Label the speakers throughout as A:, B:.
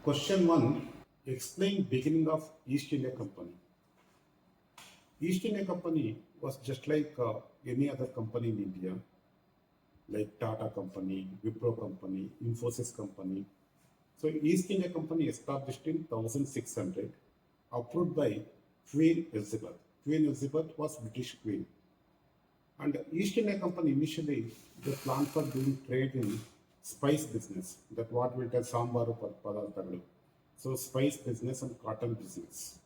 A: Question 1. Explain beginning of East India Company. East India Company was just like any other company in India, like Tata Company, Wipro Company, Infosys Company. So East India Company established in 1600, approved by Queen Elizabeth. Queen Elizabeth was British Queen. And East India Company initially they planned for doing trade in spice business. That what we call sambaru padarthagalu. So spice business and cotton business.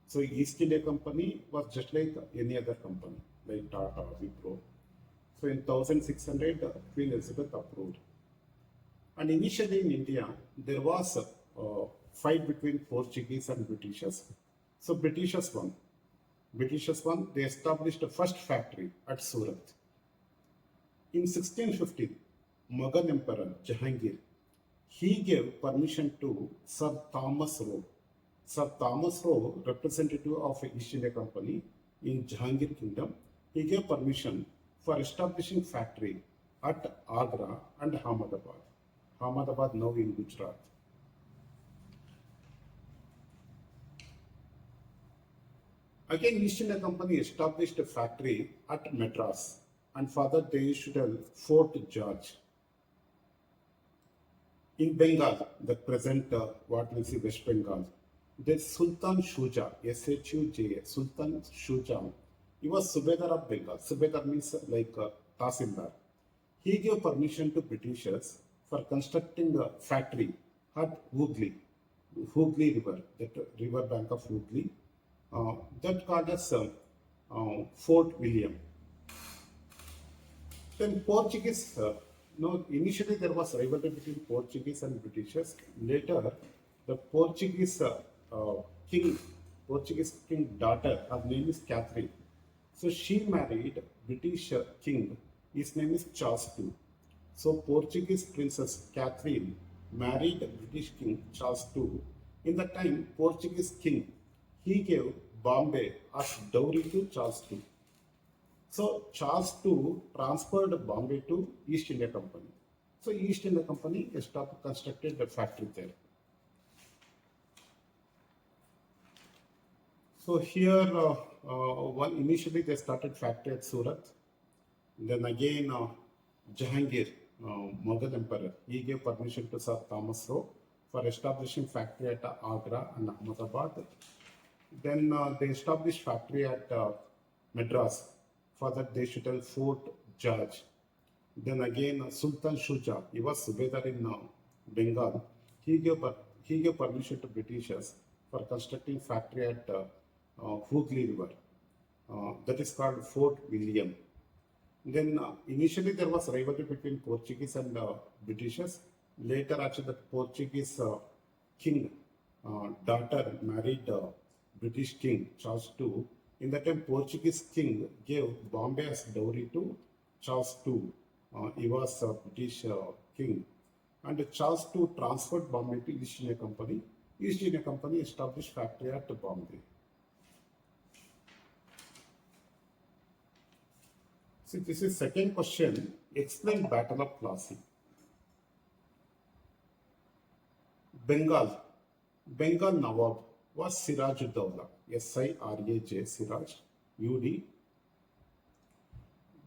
A: So East India Company was just like any other company, like Tata, Wipro. So in 1600, Queen Elizabeth approved. And initially in India, there was a fight between Portuguese and Britishers. So Britishers won. Britishers won. They established a first factory at Surat. In 1615, Mughal Emperor Jahangir, he gave permission to Sir Thomas Roe. Sir Thomas Roe, representative of East India Company in Jahangir Kingdom, he gave permission for establishing factory at Agra and Ahmedabad. Ahmedabad now in Gujarat. Again, East India Company established a factory at Madras, and further they used to tell Fort George. In Bengal, the present what we see West Bengal, there's Sultan Shuja, Shuja, Sultan Shuja. He was Subedar of Bengal. Subedar means like Tahsildar. He gave permission to Britishers for constructing a factory at Hooghly, Hooghly River, that river bank of Hooghly, that called as Fort William. Then Portuguese, no, initially there was rivalry between Portuguese and Britishers. Later, the Portuguese king, Portuguese king daughter, her name is Catherine. So she married British king. His name is Charles II. So Portuguese princess Catherine married British king Charles II. In that time, Portuguese king, he gave Bombay as dowry to Charles II. So Charles II transferred Bombay to East India Company. So East India Company constructed a factory there. So here, initially they started factory at Surat. Then again, Jahangir, Mughal Emperor, he gave permission to Sir Thomas Roe for establishing factory at Agra and Ahmedabad. Then they established factory at Madras. For that they should tell Fort George. Then again, Sultan Shuja, he was Subedar in Bengal. He gave permission to Britishers for constructing factory at Hooghly River. That is called Fort William. Then initially there was rivalry between Portuguese and Britishers. Later, actually, the Portuguese king daughter married British king Charles II. In that time, Portuguese king gave Bombay as dowry to Charles II. He was a British king. And Charles II transferred Bombay to East India Company. East India Company established factory at Bombay. See, this is second question. Explain Battle of Plassey. Bengal Nawab was Siraj-ud-Dawla. Siraj, Siraj, U-D,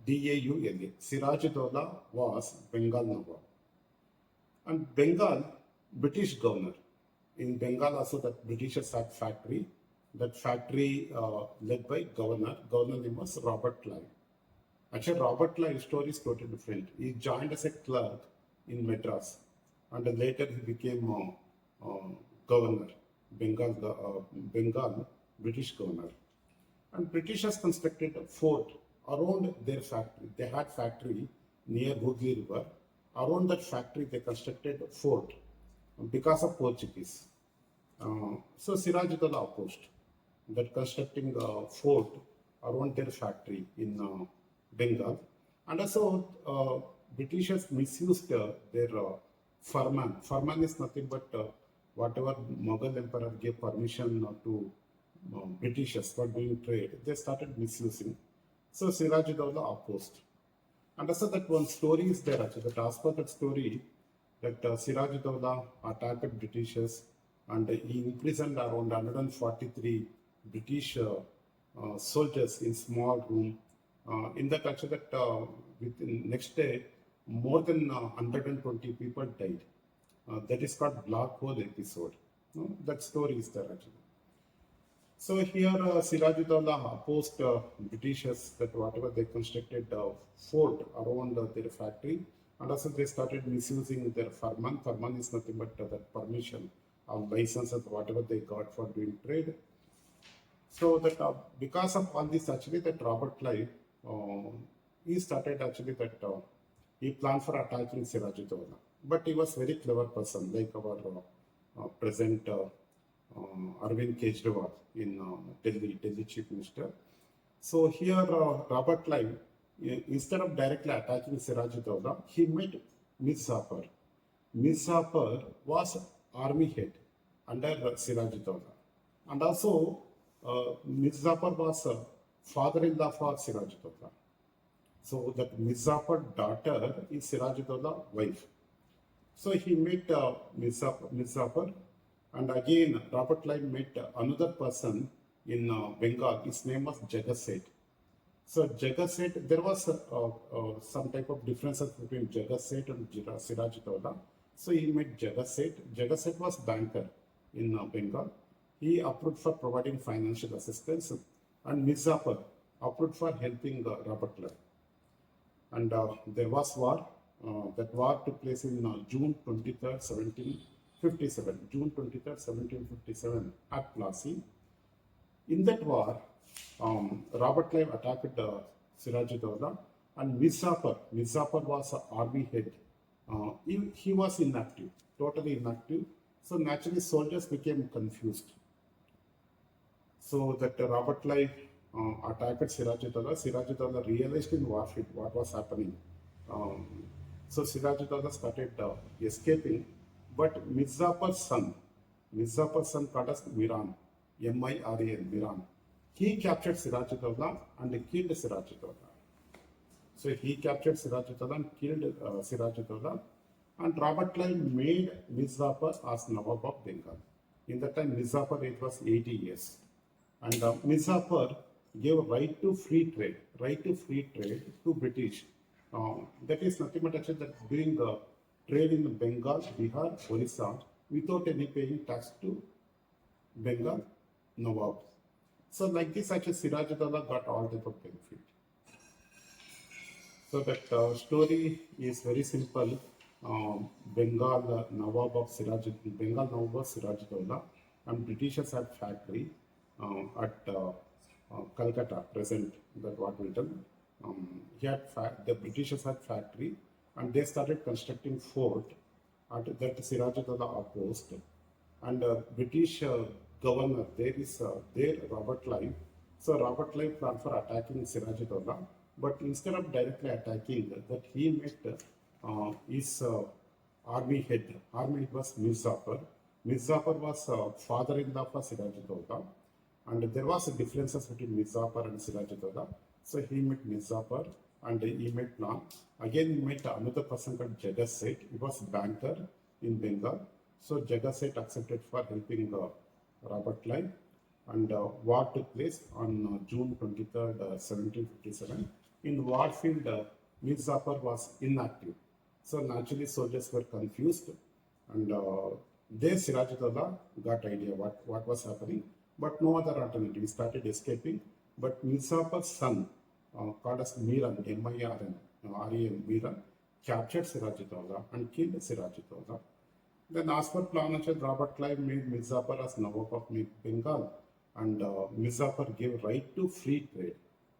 A: D-A-U-L-A. Siraj-ud-Dawla was Bengal Nawab. And Bengal, British governor. In Bengal also that Britishers had factory. That factory led by governor. Governor name was Robert Clive. Actually, Robert Clive's story is totally different. He joined as a clerk in Madras. And later he became governor. Bengal, British governor. And Britishers constructed a fort around their factory. They had factory near Hooghly River. Around that factory, they constructed a fort because of Portuguese. So Siraj-ud-Dawla opposed that constructing a fort around their factory in Bengal. And also, Britishers misused their farman. Farman is nothing but whatever Mughal Emperor gave permission to Britishers for doing trade, they started misusing. So Siraj-ud-Dawla opposed. And also that one story is there actually, that as per that story, that Siraj-ud-Dawla attacked Britishers and he imprisoned around 143 British soldiers in small room. In that actually that within next day, more than 120 people died. That is called Black Hole episode. That story is there actually. So here Sirajuddaula opposed Britishers that whatever they constructed fort around their factory, and also they started misusing their farman. Farman is nothing but that permission or licenses whatever they got for doing trade. So that because of all this actually that Robert Clive he started actually that he planned for attacking Sirajuddaula, but he was very clever person like our present Arvind Kejriwal in Delhi Chief Minister. So here Robert Clive, instead of directly attacking Sirajuddaula, he met Mir Zapper was army head under Sirajuddaula, and also Mir was father-in-law for Sirajuddaula. So that Mir daughter is Sirajuddaula wife. So he met Mir and again Robert Clive met another person in Bengal. His name was Jagat. So Jagat, there was some type of differences between Jagat and Sirajuddaula. So he met Jagat. Jagat was banker in Bengal. He approved for providing financial assistance, and Mir approved for helping Robert Clive. And there was war. That war took place in June 23rd, 1757. June 23rd, 1757 at Plassey. In that war, Robert Clive attacked Sirajuddaula, and Mir was an army head. He was inactive, totally inactive. So naturally, soldiers became confused. So that Robert Clive attacked Sirajuddaula. Sirajuddaula realized in warfare what was happening. So Sirajuddaula started escaping, but Mir son called as Miran, M-I-R-A-N, Miran. He captured Sirajuddaula and killed Sirajuddaula. So he captured Sirajuddaula and killed Sirajuddaula, and Robert Clive made Mir as Nawab of Bengal. In that time, Mir age was 80 years. And Mir gave right to free trade to British. That is nothing but actually that doing trade in Bengal, Bihar, Orissa without any paying tax to Bengal Nawab. So like this actually Sirajuddaula got all type of benefit. So that story is very simple. Bengal Nawab of Sirajuddaula, and Britishers had factory at Calcutta, present that what we done. The Britishers had factory, and they started constructing fort at that Sirajuddaula opposed, and British governor there Robert Clive. So Robert Clive planned for attacking Sirajuddaula, but instead of directly attacking, that he met his army head. Army head was Mir was father-in-law for Sirajuddaula, and there was differences between Mir and Sirajuddaula. So he met Mir and he met Plan. Again, he met another person called Jagat. He was banker in Bengal. So Jagat accepted for helping Robert Clive, and war took place on June 23rd, 1757. In war field, Mir was inactive. So naturally, soldiers were confused, and there Sirajuddaula got idea what was happening, but no other alternative. He started escaping, but Mir son, called as Miran, M-I-R-N, Miran, captured Sirajuddaula and killed Sirajuddaula. Then, as per plan, Robert Clive made Mir as Nawab of Bengal, and Mir gave right to free trade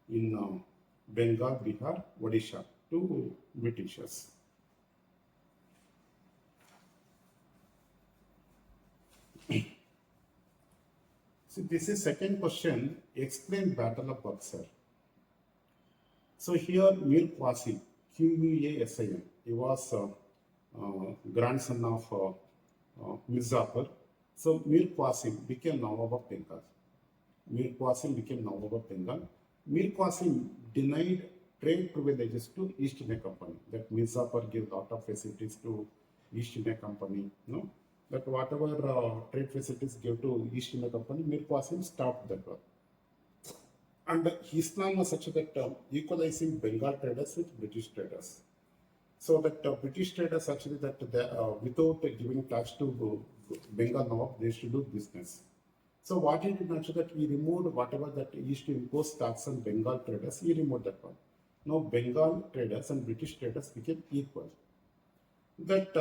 A: in Bengal, Bihar, Odisha to Britishers. So this is second question. Explain Battle of Buxar. So here Mir Qasim, Qasim, he was grandson of Mir So Mir Qasim became Nawab of Bengal. Mir Qasim denied trade privileges to East India Company. That Mir gave lot of facilities to East India Company. No? that whatever trade facilities gave to East India Company, Mir Qasim stopped that one. And his plan was such that equalizing Bengal traders with British traders. So that British traders actually that they, without giving tax to Bengal Nawab, they should do business. So what he did actually that he removed whatever that he used to impose tax on Bengal traders, he removed that one. Now Bengal traders and British traders became equal. That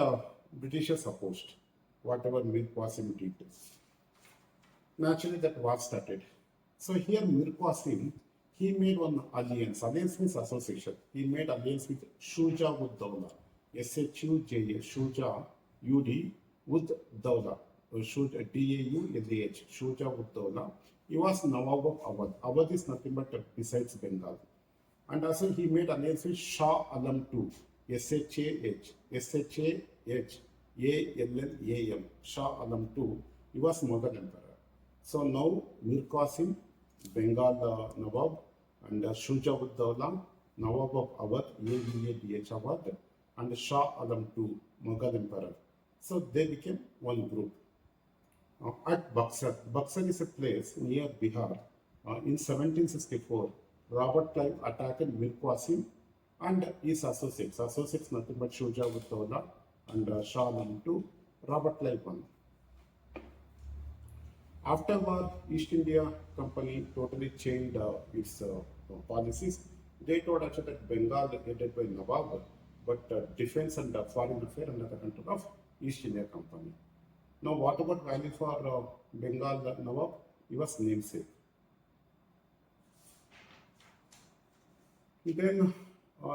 A: Britishers opposed whatever Mir Qasim did. Naturally, that war started. So here Mir Qasim, he made one alliance. Alliance means association. He made alliance with Shuja ud Dawla. Shuja, Shuja, UD ud Dawla. Shuja, Daulah. Shuja ud Dawla. He was Nawab of Awadh. Awadh is nothing but besides Bengal. And also he made alliance with Shah Alam II. Shah Allem, Shah Alam II. He was Mughal Emperor. So now Mir Qasim, Bengal Nawab, and Shuja ud Dawla, Nawab of Awadh, Awadh, and Shah Alam II, Mughal Emperor. So they became one group. At Buxar, Buxar is a place near Bihar. In 1764, Robert Clive attacked Mir Qasim and his associates. Associates nothing but Shuja ud Dawla and Shah Alam II. Robert Clive won. After war, East India Company totally changed its policies. They told actually that Bengal headed by Nawab, but defense and foreign affairs under the control of East India Company. Now, what about value for Bengal Nawab? He was namesake. Then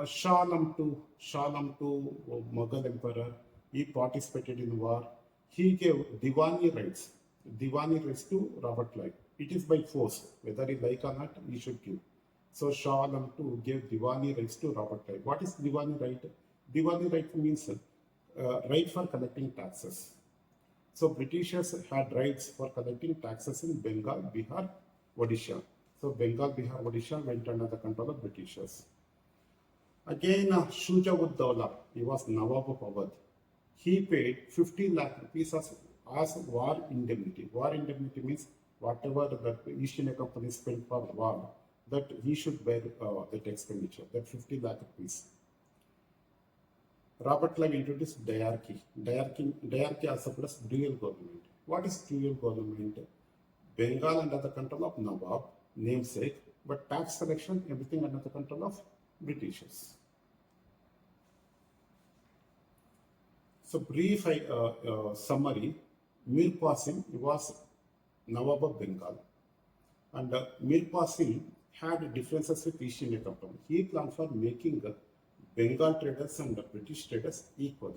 A: Shah Alam II, Mughal Emperor, he participated in war. He gave Diwani rights to Robert Clive. It is by force, whether he like or not, he should give. So Shah Alam II gave Diwani rights to Robert Clive. What is Diwani right? Diwani right means right for collecting taxes. So Britishers had rights for collecting taxes in Bengal, Bihar, Odisha. So Bengal, Bihar, Odisha went under the control of Britishers. Again, Shuja ud Dawla, he was Nawab of Awadh. He paid 50 lakh rupees as war indemnity. War indemnity means whatever the East India Company spent for war, that he should bear that expenditure, that 50 lakh rupees. Robert Clive introduced diarchy. Diarchy also plus dual government. What is dual government? Bengal under the control of Nawab, namesake, but tax collection, everything under the control of Britishers. So brief summary, Mir Qasim was Nawab of Bengal, and Mir Qasim had differences with East India Company. He planned for making Bengal traders and the British traders equal,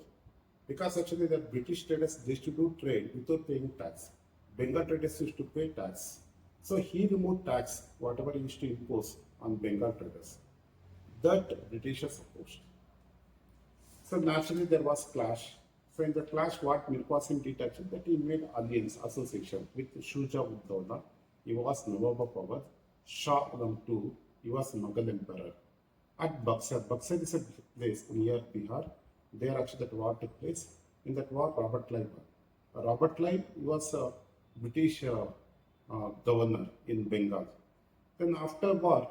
A: because actually the British traders they used to do trade without paying tax. Bengal traders used to pay tax. So he removed tax, whatever he used to impose on Bengal traders. That Britishers opposed. So naturally there was clash. So in the clash, what Mir Qasim did actually that he made alliance association with Shuja ud Dawla. He was Nawab of Awadh. Shah Alam II, he was Mughal Emperor. At Buxar, Buxar is a place near Bihar. There actually that war took place. In that war, Robert Clive won. Robert Clive was a British governor in Bengal. Then after war,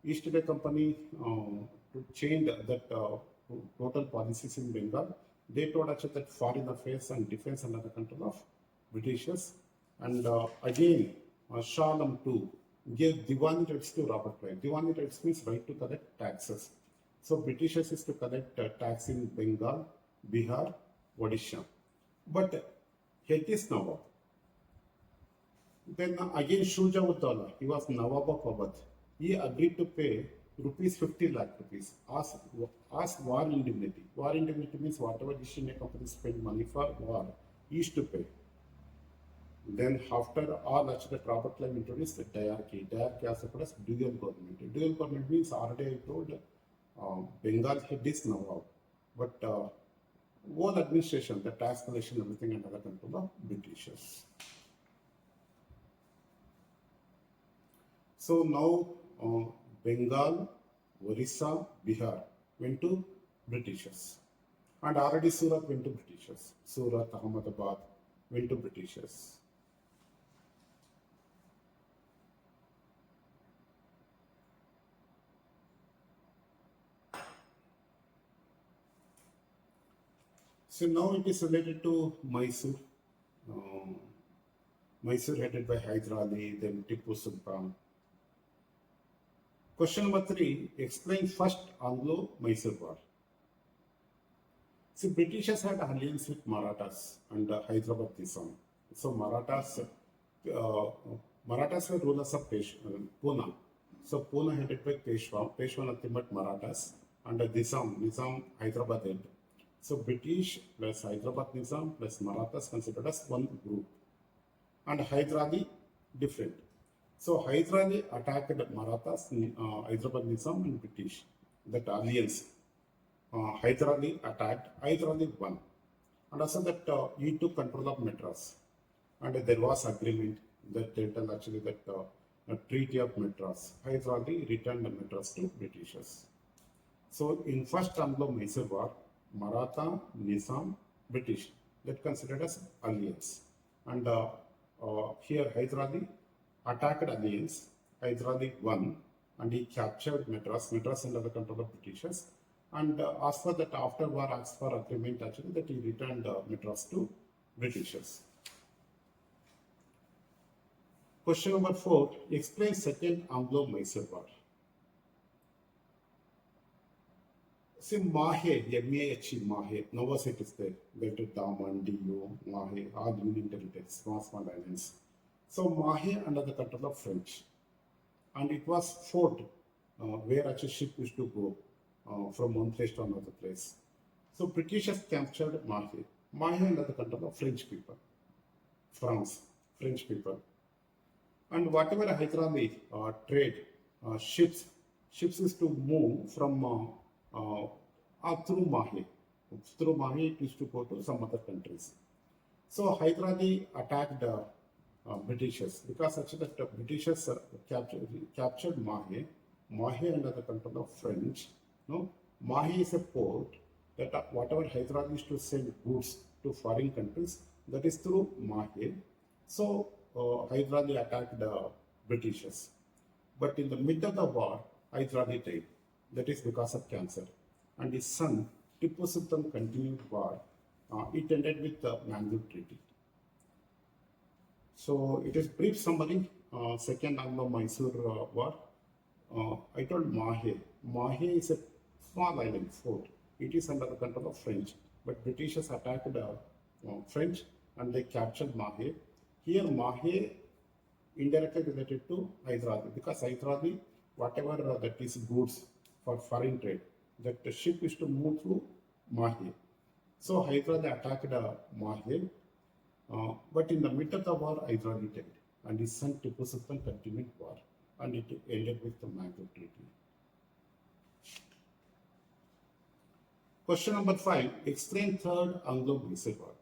A: East India Company to change that total policies in Bengal. They told actually that foreign affairs and defense under the control of Britishers. And again, Shah Alam II gave Diwani rights to Robert Clive. Diwani rights means right to collect taxes. So Britishers is to collect tax in Bengal, Bihar, Odisha. But head is Nawab. Then again Shuja ud Dawla, he was Nawab of Awadh. He agreed to pay rupees 50 lakh rupees as war indemnity. War indemnity means whatever East India Company spent money for war, he used to pay. Then after all actually Robert Clive introduced the diarchy. Diarchy also called as dual government. Dual government means already I told Bengal head is Nawab, but whole administration, the tax collection, everything under the control of Britishers. So now Bengal, Orissa, Bihar went to Britishers, and already Surat went to Britishers. Surat, Ahmedabad, went to Britishers. So now it is related to Mysore. Um, Mysore headed by Hyder Ali, then Tipu Sultan. Question number 3, explain first Anglo-Mysore War. See, Britishers had alliance with Marathas and Hyderabad Nizam. So Marathas were rulers of Pune. So Pune headed by Peshwa nothing but Marathas, and Nizam Hyderabad head. So British plus Hyderabad Nizam plus Marathas considered as one group, and Hyder Ali different. So Hyder Ali attacked Marathas, Hyderabad Nizam and British. That alliance, Hyder Ali attacked, Hyder Ali won. And also that he took control of Madras. And there was agreement that they tell actually that a Treaty of Madras, Hyder Ali returned Madras to Britishers. So in first Anglo-Mysore War, Maratha, Nizam, British, that considered as alliance. And here Hyder Ali attacked alliance, Hyder Ali won, and he captured Madras under the control of Britishers. And as for that after war, as for agreement actually that he returned Madras to Britishers. Question number 4, explain second Anglo-Mysore War. See, Mahe, M-A-H-E, Mahe, Nova it is there. That is Daman, Diu, Mahe, all union territories, small islands. So Mahe under the control of French. And it was fort where actually ship used to go from one place to another place. So Britishers captured Mahe. Mahe under the control of French people. French people. And whatever Hyder Ali trade, ships used to move from through Mahe. Through Mahe, it used to go to some other countries. So Hyder Ali attacked Britishers because actually the Britishers captured Mahe. Mahe under the control of French. No, Mahe is a port that whatever Hyder Ali used to send goods to foreign countries, that is through Mahe. So Hyder Ali attacked the Britishers. But in the middle of the war, Hyder Ali died. That is because of cancer. And his son, Tipu Sultan, continued war. It ended with the Mangalore Treaty. So it is brief summary. Second Anglo-Mysore War. I told Mahe. Mahe is a small island fort. It is under the control of French. But Britishers attacked French and they captured Mahe. Here Mahe indirectly related to Hyder Ali because Hyder Ali, whatever that is goods for foreign trade, that the ship is to move through Mahe. So Hyder Ali attacked Mahe, but in the middle of the war, Hyder Ali died, and his son Tipu Sultan continued war, and it ended with the Mangalore Treaty. Question number 5, explain third Anglo-Mysore War.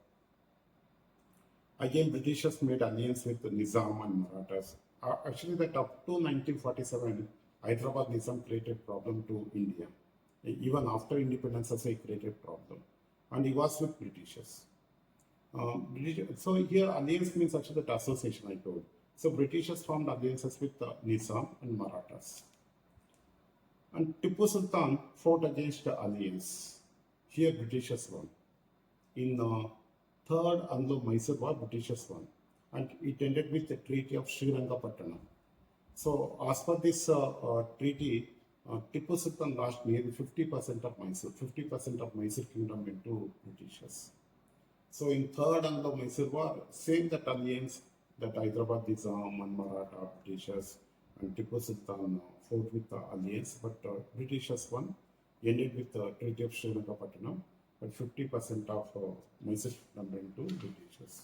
A: Again, Britishers made alliance with the Nizam and Marathas. Actually, that up to 1947, Hyderabad Nizam created problem to India. Even after independence, also he created problem. And he was with Britishers. So here alliance means actually that association I told. So Britishers formed alliances with Nizam and Marathas. And Tipu Sultan fought against the alliance. Here Britishers won. In third Anglo-Mysore War, Britishers won, and it ended with the Treaty of Srirangapattanam. So, as per this treaty, Tipu Sultan lost nearly 50% of Mysore. 50% of Mysore kingdom went to Britishers. So, in third Anglo-Mysore War, same that alliance that Hyderabad Nizam and Maratha Britishers and Tipu Sultan fought with the alliance, but Britishers won, ended with the Treaty of Srirangapattanam. But 50% of Mysore kingdom went to Britishers.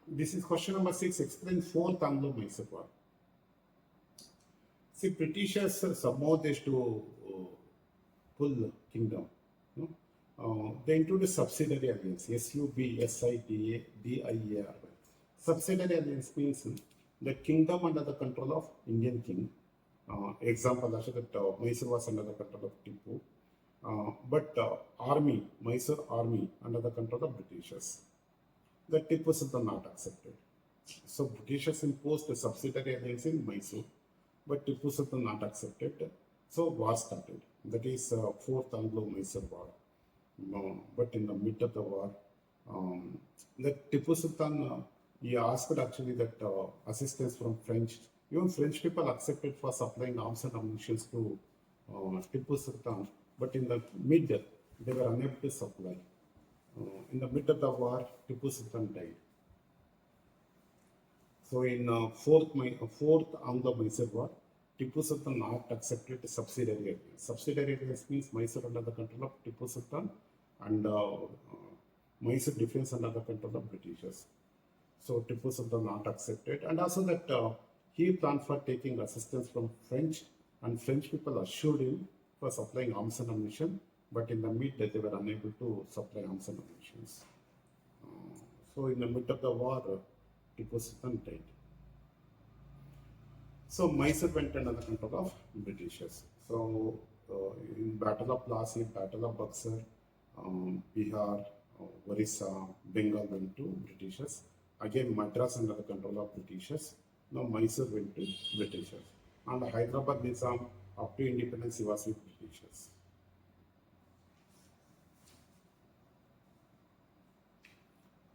A: This is question number 6. Explain fourth Anglo-Mysore War. See, Britishers somehow they used to pull kingdom. No? They introduced subsidiary alliance. Subsidiary alliance means the kingdom under the control of Indian king, Example, actually, that Mysore was under the control of Tipu, but Mysore army under the control of Britishers. The Tipu Sultan not accepted. So Britishers imposed a subsidiary alliance in Mysore, but Tipu Sultan not accepted. So war started. That is fourth Anglo-Mysore war. But in the mid of the war, um, that Tipu Sultan he asked actually that assistance from French. Even French people accepted for supplying arms and ammunition to Tipu Sultan, but in the mid they were unable to supply. In the mid of the war, Tipu Sultan died. So in fourth Anglo-Mysore war, Tipu Sultan not accepted subsidiary alliance. Subsidiary alliance means Mysore under the control of Tipu Sultan and Mysore defense under the control of Britishers. So Tipu Sultan not accepted, and also that he planned for taking assistance from French, and French people assured him for supplying arms and ammunition, but in the mid they were unable to supply arms and ammunition. So in the mid of the war, Tipu Sultan died. So Mysore went under the control of Britishers. So in Battle of Plassey, Battle of Buxar, Bihar, Orissa, Bengal went to Britishers. Again, Madras under the control of Britishers. Now Mysore went to Britishers. And Hyderabad Nizam, up to independence, he was with Britishers.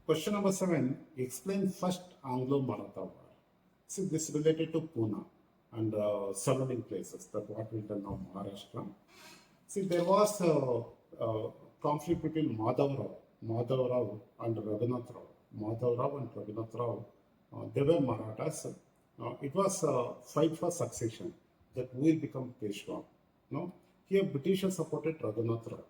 A: Question number 7. Explain first Anglo-Maratha War. See, this is related to Pune and surrounding places, that what we call now Maharashtra. See, there was a conflict between Madhav Rao and Raghunath Rao. Madhav Rao and Raghunath Rao, they were Marathas. It was a fight for succession, that who will become Peshwa. No? Here Britishers supported Raghunath Rao.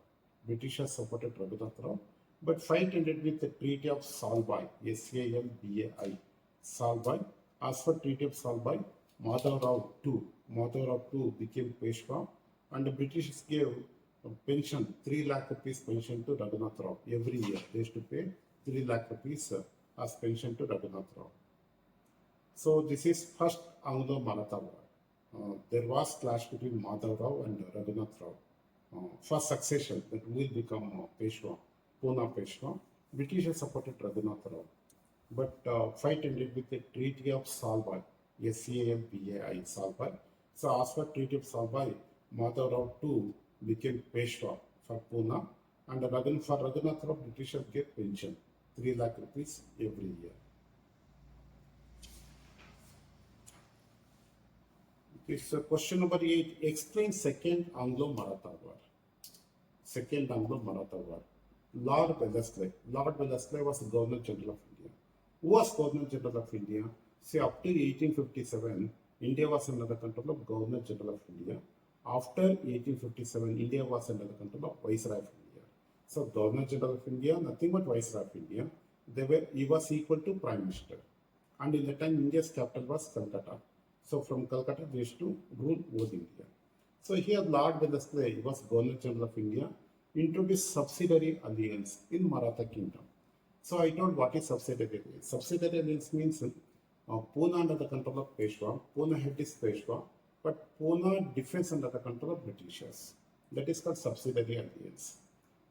A: Britishers supported Raghunath Rao, but fight ended with the Treaty of Salbai, Salbai. Salbai. As for Treaty of Salbai, Madhav Rao II became Peshwa, and the British gave a pension, 3 lakh rupees pension to Raghunath Rao every year. They used to pay 3 lakh rupees as pension to Raghunath Rao. So this is first Anglo-Maratha War. There was clash between Madhav Rao and Raghunath Rao for succession, that will become Peshwa, Pune Peshwa. British supported Raghunath Rao, but fight ended with the Treaty of Salbai, Salbai, Salbai. So as for Treaty of Salbai, Madhav Rao II became Peshwa for Pune, and for Raghunath Rao, Britishers gave pension, 3 lakh rupees every year. This question number 8. Explain second Anglo-Maratha War. Second Anglo-Maratha War. Lord Wellesley. Lord Wellesley was the Governor General of India. Who was Governor General of India? See, up to 1857, India was under the control of Governor General of India. After 1857, India was under the control of Viceroy of India. So, Governor General of India, nothing but Viceroy of India. He was equal to Prime Minister. And in the time, India's capital was Calcutta. So, from Calcutta, they used to rule over India. So, here Lord Wellesley was Governor General of India, introduced subsidiary alliance in Maratha Kingdom. So, I told what is subsidiary alliance. Subsidiary alliance means Pune under the control of Peshwa, Pune head is Peshwa, but Pune defense under the control of Britishers. That is called subsidiary alliance.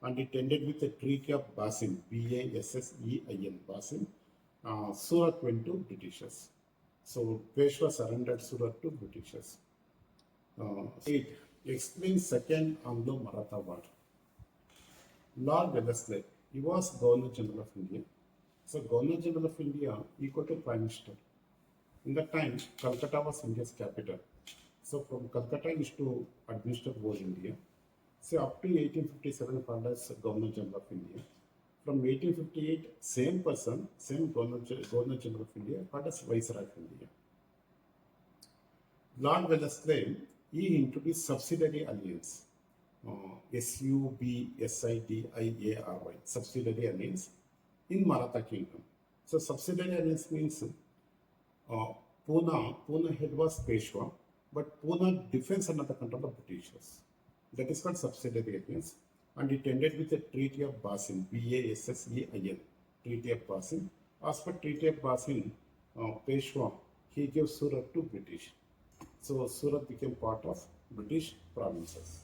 A: And it ended with the Treaty of Bassein, Bassein, Bassein. Surat went to Britishers. So Peshwa surrendered Surat to Britishers. 8. Explain second Anglo-Maratha War. Lord Wellesley, he was Governor General of India. So Governor General of India equal to Prime Minister. In that time, Calcutta was India's capital. So from Calcutta used to administer whole India. So up to 1857, called as Governor General of India. From 1858, same person, same Governor General of India, called as Viceroy of India. Lord Wellesley, he introduced subsidiary alliance, SUBSIDIARY, subsidiary alliance in Maratha Kingdom. So subsidiary alliance means Pune head was Peshwa, but Pune defense under the control of Britishers. That is called subsidiary alliance, and it ended with the Treaty of Bassein, Bassein, Treaty of Bassein. As per Treaty of Bassein, Peshwa, he gave Surat to British. So Surat became part of British provinces.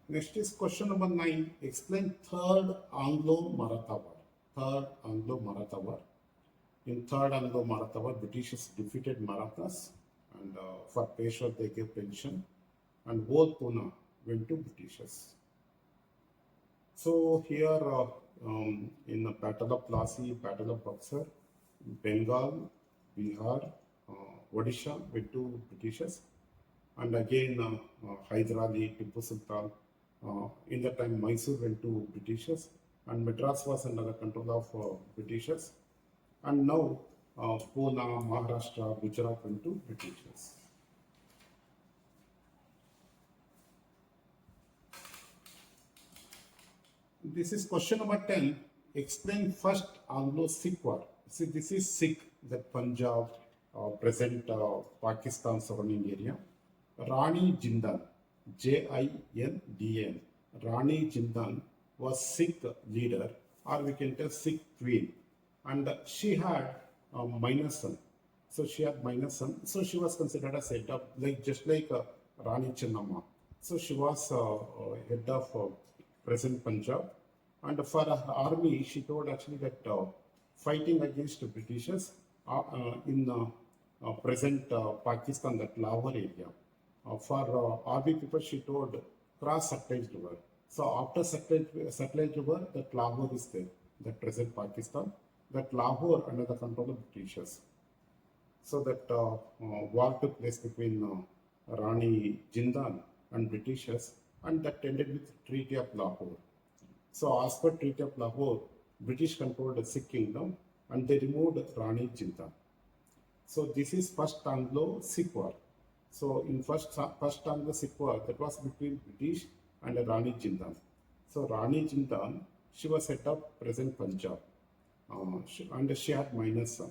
A: Next is question number 9. Explain Third Anglo-Maratha War. Third Anglo-Maratha War. In Third Anglo-Maratha War, Britishers defeated Marathas, and for Peshawar they gave pension, and whole Pune went to Britishers. So here in the Battle of Plassey, Battle of Buxar, Bengal, Bihar, Odisha went to Britishers, and again Hyder Ali, Tipu Sultan. In that time, Mysore went to Britishers, and Madras was under the control of Britishers, and now Pune, Maharashtra, Gujarat went to Britishers. This is question number 10. Explain first Anglo-Sikh War. See, this is Sikh, that Punjab, present Pakistan surrounding area. Rani Jindal, Jindal. Rani Jindal was Sikh leader, or we can tell Sikh queen, and she had a minor son. So she had minor son. So she was considered as head of, like just like Rani Chennamma. So she was head of present Punjab, and for her army, she told actually that fighting against the Britishers in present Pakistan, that Lahore area. For army people, she told cross Satluj River. So after Satluj River, that Lahore is there, that present Pakistan, that Lahore under the control of Britishers. So that war took place between Rani Jindal and Britishers, and that ended with Treaty of Lahore. So as per Treaty of Lahore, British controlled the Sikh kingdom, and they removed Rani Jindal. So this is first Anglo-Sikh War. So in first Anglo-Sikh War, that was between British and Rani Jindal. So Rani Jindal, she was head of present Punjab, and she had minor son.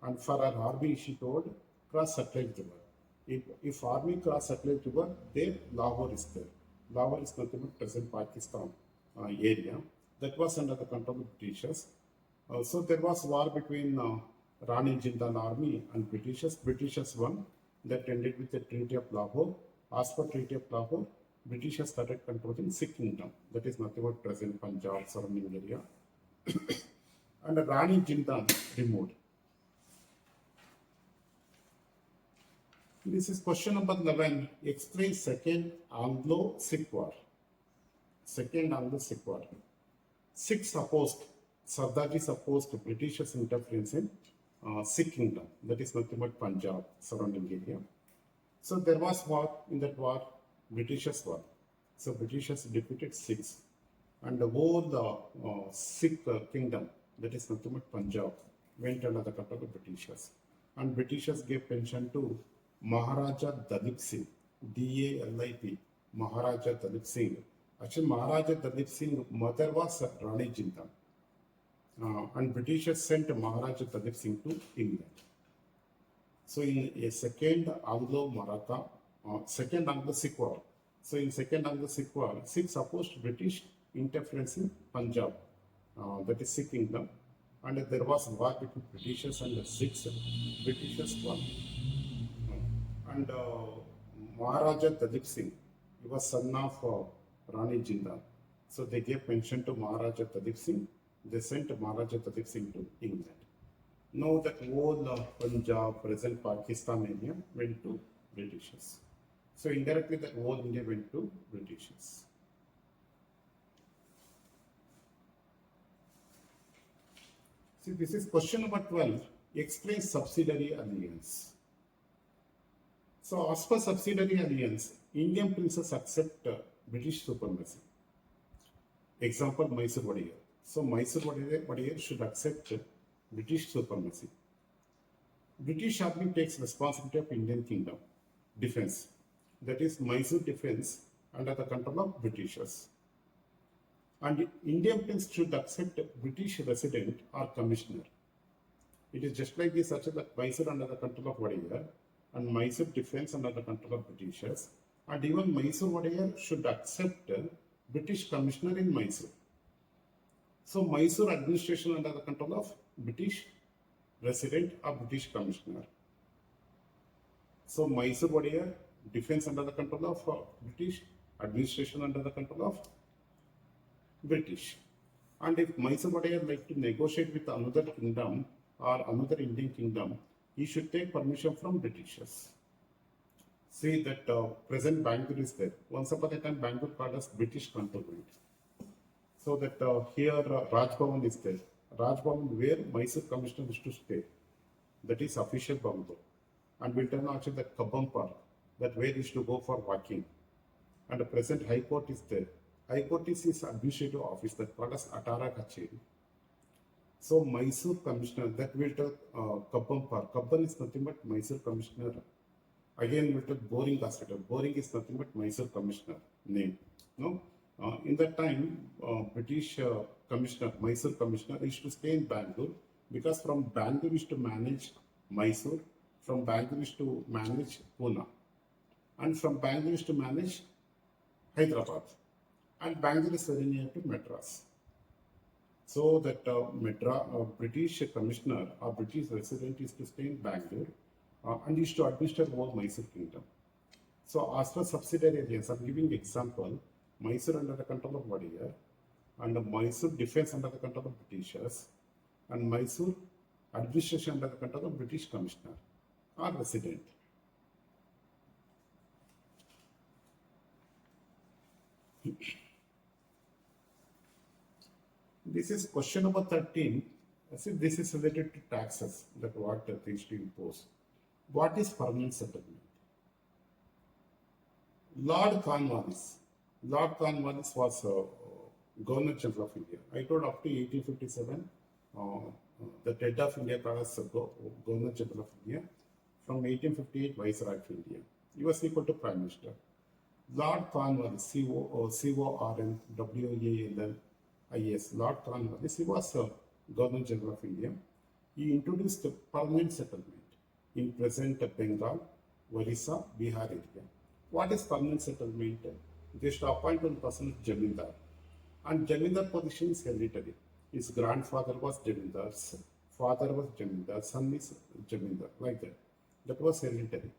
A: And for her army, she told cross Satluj River. If army cross Satluj River, there Lahore is there. Lahore is nothing but present Pakistan area. That was under the control of Britishers. So there was war between Rani Jindal army and Britishers. Britishers won. That ended with the Treaty of Lahore. As per Treaty of Lahore, Britishers started controlling Sikh kingdom. That is nothing but present Punjab surrounding area. And Rani Jindal removed. This is question number 11. Explain Second Anglo-Sikh War. Second Anglo-Sikh War. Sikhs opposed, Sardarji opposed Britishers' interference in Sikh kingdom. That is nothing but Punjab surrounding area. So there was war. In that war, Britishers won. So Britishers defeated Sikhs, and the whole Sikh kingdom, that is nothing but Punjab, went under the control of Britishers. And Britishers gave pension to Maharaja Dalip Singh, DALIP, Maharaja Dalip Singh. Actually, Maharaja Dalip Singh's mother was Rani Jindal. And Britishers sent Maharaja Dalip Singh to England. So in a second Anglo-Maratha, second Anglo-Sikh War. So in second Anglo-Sikh War, Sikhs opposed British interference in Punjab, that is Sikh kingdom, and there was war between Britishers and the Sikhs. Britishers won. And Maharaja Dalip Singh, he was son of Rani Jindal. So they gave pension to Maharaja Dalip Singh. They sent Maharaja Dalip Singh to England. Now that whole Punjab, present Pakistan area went to Britishers. So indirectly that whole India went to Britishers. See, this is question number 12. Explain subsidiary alliance. So as per subsidiary alliance, Indian princes accept British supremacy. Example, Mysore Wadiyar. So Mysore Wadiyar should accept British supremacy. British army takes responsibility of Indian kingdom defense. That is Mysore defense under the control of Britishers. And Indian prince should accept British resident or commissioner. It is just like this, such that Mysore under the control of Wadiyar and Mysore defense under the control of Britishers. And even Mysore Wadiyar should accept British commissioner in Mysore. So Mysore administration under the control of British resident or British commissioner. So Mysore Wadiyar, defense under the control of British, administration under the control of British. And if Mysore Wadiyar like to negotiate with another kingdom or another Indian kingdom, he should take permission from Britishers. See that present Bangalore is there. Once upon a time, Bangalore called as British cantonment. So that here Raj Bhavan is there. Raj Bhavan where Mysore Commissioner is to stay. That is official Bangalore. And we'll tell also that Kabam Park, that where is to go for walking. And the present High Court is there. High Court is his administrative office that called as Atara Kacheri. So Mysore Commissioner, that will tell Kabam Park. Kabam is nothing but Mysore Commissioner. Again, we'll tell Boring Hospital. Boring is nothing but Mysore Commissioner name. No? In that time, British Commissioner, Mysore Commissioner, used to stay in Bangalore because from Bangalore is to manage Mysore, from Bangalore is to manage Pune, and from Bangalore is to manage Hyderabad, and Bangalore is very near to Madras. So that British Commissioner or British resident is to stay in Bangalore and is to administer whole Mysore Kingdom. So as per subsidiary areas, I'm giving example, Mysore under the control of Wadiyar, and Mysore defense under the control of Britishers, and Mysore administration under the control of British Commissioner or resident. This is question number 13. See, this is related to taxes, that what things to impose. What is permanent settlement? Lord Cornwallis. Lord Cornwallis was Governor General of India. I told up to 1857, the head of India was Governor General of India. From 1858, Viceroy of India. He was equal to Prime Minister. Lord Cornwallis, C-O-R-N-W-A-L-L-I-S, Lord Cornwallis, he was Governor General of India. He introduced permanent settlement in present Bengal, Orissa, Bihar area. What is permanent settlement? Just appoint one person as Jamindar. And Jamindar position is hereditary. His grandfather was Jamindar, father was Jamindar, son is Jamindar, like that. That was hereditary.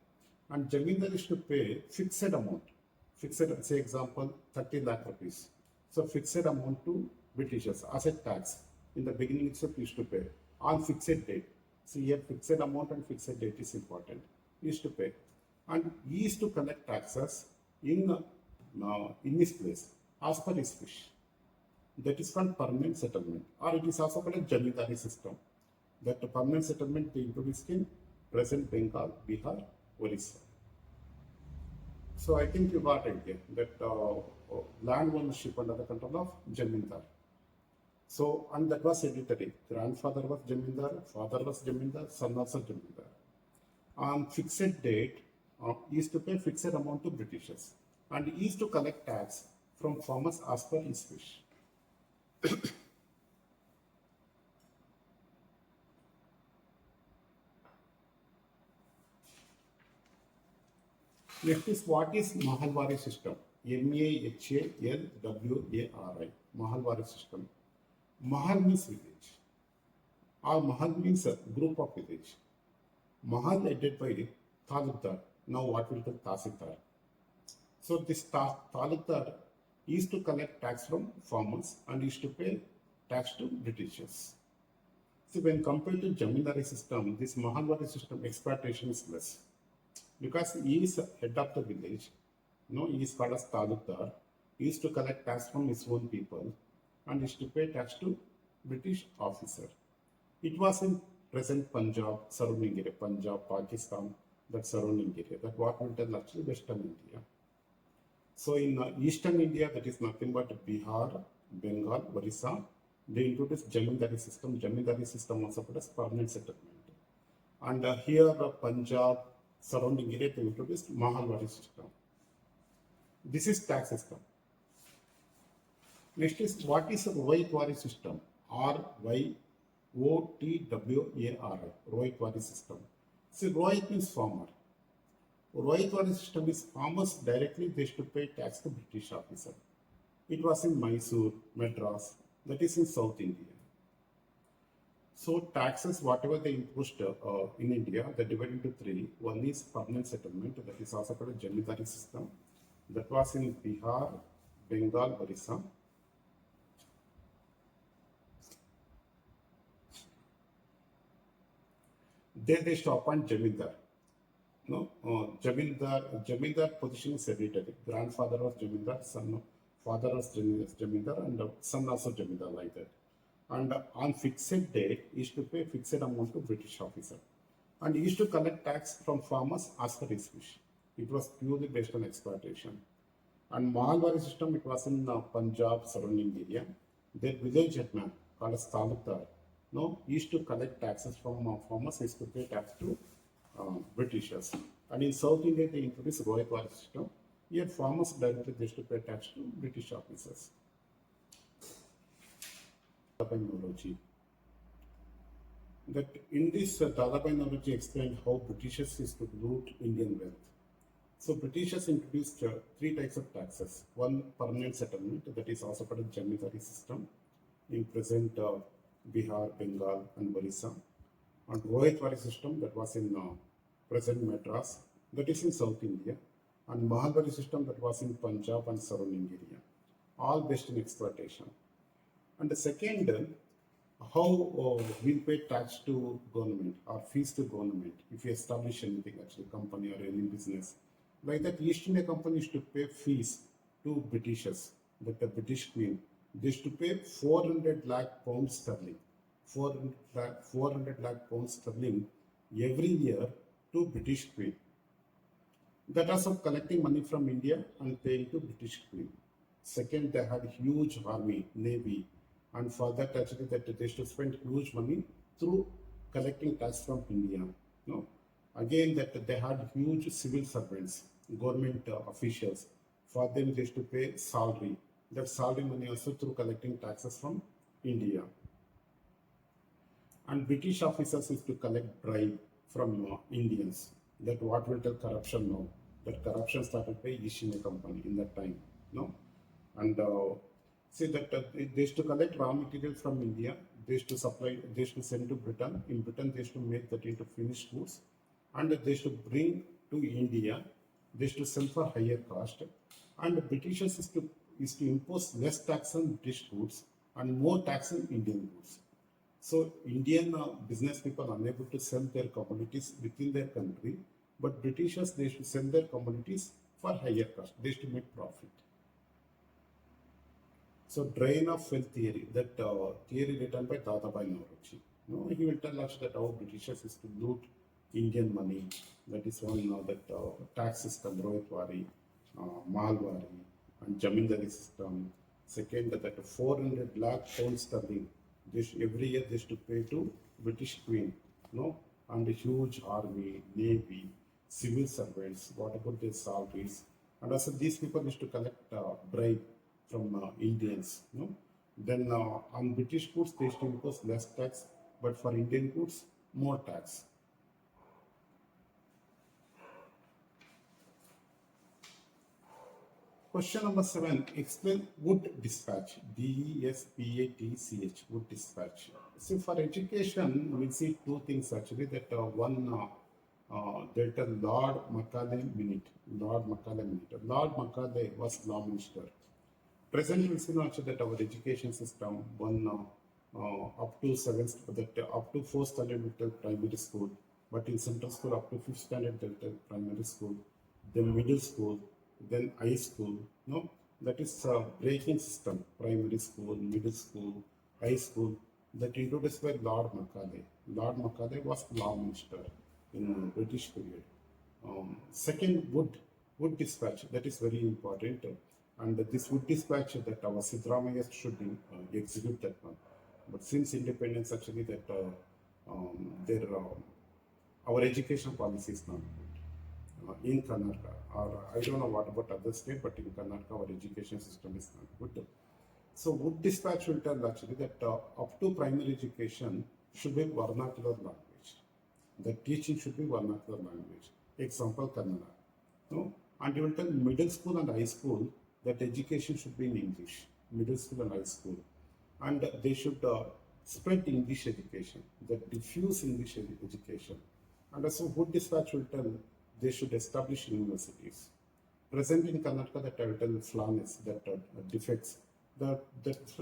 A: And Jamindar is to pay fixed amount. Fixed, say example, 30 lakh rupees. So fixed amount to Britishers as a tax. In the beginning itself used to pay on fixed date. So here fixed amount and fixed date is important. He used to pay. And he used to collect taxes in his place as per his wish. That is called permanent settlement, or it is also called a Jamindari system. That the permanent settlement they introduced in present Bengal, Bihar, Orissa. So I think you got idea that land ownership under the control of Jamindar. So, and that was hereditary. Grandfather was Jamindar, father was Jamindar, son also Jamindar. On fixed date, he used to pay fixed amount to Britishers, and he used to collect tax from farmers as per his wish. Next is what is Mahalwari system? M-A-H-A-L-W-A-R-I. Mahalwari system. Mahal means village. Or Mahal means a group of village. Mahal headed by Talukdar. Now what will be Tasildar? So this Talukdar used to collect tax from farmers and used to pay tax to Britishers. So when compared to Jamindari system, this Mahalwari system exploitation is less. Because he is head of the village, he is called as Talukdar. He used to collect tax from his own people and used to pay tax to British officer. It was in present Punjab, surrounding area, Punjab, Pakistan, that surrounding area. That what will tell actually Western India. So in Eastern India, that is nothing but Bihar, Bengal, Orissa, they introduced Jamindari system. Jamindari system was put as permanent settlement. And here Punjab, surrounding area, they introduced Mahalwari system. This is tax system. Next is what is Rohitwari system? R-Y-O-T-W-A-R-I. Rohitwari system. See, Rohit means farmer. Rohitwari system is farmers directly they used to pay tax to British officer. It was in Mysore, Madras, that is in South India. So taxes, whatever they imposed in India, they divided into three. One is permanent settlement, that is also called a Jamindari system. That was in Bihar, Bengal, Orissa. There they stop on Jamindar. No, Jamindar position is hereditary. Grandfather was Jamindar, father was Jamindar, and son also Jamindar, like that. And on fixed date, he used to pay fixed amount to British officer. And he used to collect tax from farmers as per his wish. It was purely based on exploitation. And Mahalwari system, it was in Punjab surrounding area. Their village headman, called as Talukdar, no, used to collect taxes from farmers, used to pay tax to Britishers. And in South India, they introduced Rohitwari system. Here, farmers directly used to pay tax to British officers. Technology. That in this Dadabhai Naoroji explained how Britishers used to loot Indian wealth. So Britishers introduced three types of taxes. One, permanent settlement, that is also called a Jamindari system in present Bihar, Bengal and Orissa. And Rohitwari system, that was in present Madras, that is in South India. And Mahalwari system, that was in Punjab and surrounding area. All based on exploitation. And the second, how we pay tax to government or fees to government if you establish anything, actually company or any business. Like that, East India Company used to pay fees to Britishers, that the British Queen. They used to pay 400 lakh pounds sterling, 400 lakh pounds sterling every year to British Queen. That was of collecting money from India and paying to British Queen. Second, they had huge army, navy, and for that actually that they used to spend huge money through collecting tax from India. No, again that they had huge civil servants, government officials. For them they used to pay salary. That salary money also through collecting taxes from India. And British officers used to collect bribe from Indians. That what will tell corruption now. That corruption started by East India Company in that time. No, and say that they used to collect raw material from India. They used to supply. They used to send to Britain. In Britain, they used to make that into finished goods, and they used to bring to India. They used to sell for higher cost, and the Britishers used to impose less tax on British goods and more tax on Indian goods. So Indian business people unable to sell their commodities within their country, but Britishers they used to sell their commodities for higher cost. They used to make profit. So drain of wealth theory, that theory written by Dadabhai Naoroji. No, he will tell us that how Britishers used to loot Indian money. That is one that tax system, Rohitwari, Malwari, and Jamindari system. Second, that 400 lakh pounds sterling. This every year they used to pay to British Queen. No, and a huge army, navy, civil servants. What about their salaries? And also these people used to collect bribe from Indians. No? Then on British goods they used to impose less tax, but for Indian goods more tax. Question number 7. Explain wood dispatch. DESPATCH. Wood dispatch. So for education, we see two things actually. That one, there's a Lord Macaulay Minute. Lord Macaulay Minute. Lord Macaulay was law minister. Presently, we see also that our education system, one up to seventh, that up to fourth standard we tell primary school, but in central school up to fifth standard they tell primary school, then middle school, then high school. No, that is breaking system. Primary school, middle school, high school. That introduced by Lord Macaulay. Lord Macaulay was law minister in British period. Second, wood dispatch. That is very important. And this would dispatch that our Sidramaya should execute that one. But since independence, actually, that our education policy is not good. In Karnataka, or I don't know what about other state, but in Karnataka, our education system is not good. So would dispatch will tell actually that up to primary education should be vernacular language. The teaching should be vernacular language. Example, Kannada. No? And you will tell middle school and high school that education should be in English, middle school and high school. And they should spread English education, that diffuse English education. And also Wood Dispatch will tell they should establish universities. Present in Karnataka, that I will tell flaws, that defects. The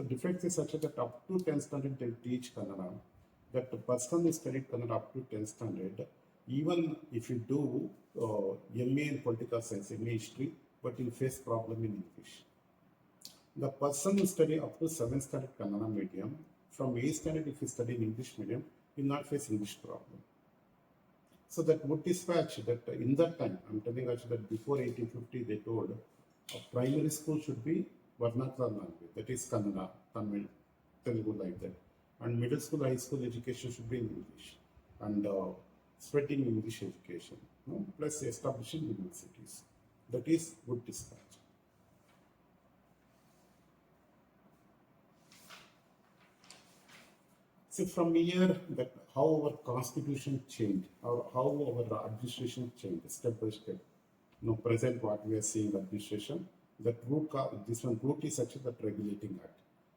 A: defects is such that up to 10th standard they teach Kannada. That the person who studied Kannada up to 10th standard, even if you do MA in political science, MA history, but you face problem in English. The person who study up to 7th standard Kannada medium, from 8th standard if you study in English medium, will not face English problem. So that would dispatch that in that time, I'm telling you that before 1850 they told primary school should be vernacular language, that is Kannada, Tamil, Telugu like that. And middle school, high school education should be in English. And spreading English education, plus establishing universities. That is wood dispatch. So from here, that how our constitution changed, or how our administration changed step by step. Present what we are seeing administration, that root, this one root is actually that regulating act.